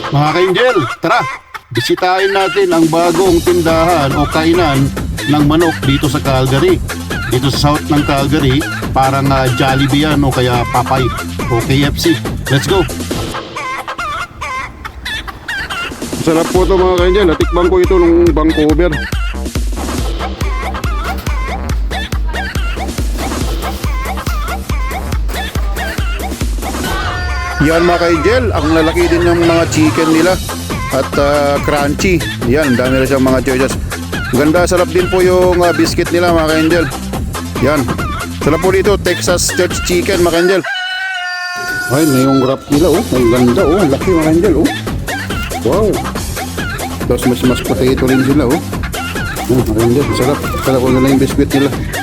Mga ka-Angel, tara! Bisitahin natin ang bagong tindahan o kainan ng manok dito sa Calgary. Dito sa south ng Calgary, parang Jollibee yan o kaya Popeye o KFC. Let's go! Sarap po ito mga ka-Angel. Natikman ko ito nung Vancouver. Yan mga ka-Angel, ang lalaki din ng mga chicken nila at crunchy. Yan, dami na siyang mga choices. Ganda, sarap din po yung biscuit nila mga ka-Angel. Yan, sarap po dito, Texas Church Chicken mga ka-Angel. Ay, may yung wrap nila oh, ang ganda oh, ang laki mga ka-Angel oh. Wow. Tapos mas potato rin sila oh. Mga ka-Angel, sarap po nila yung biscuit nila.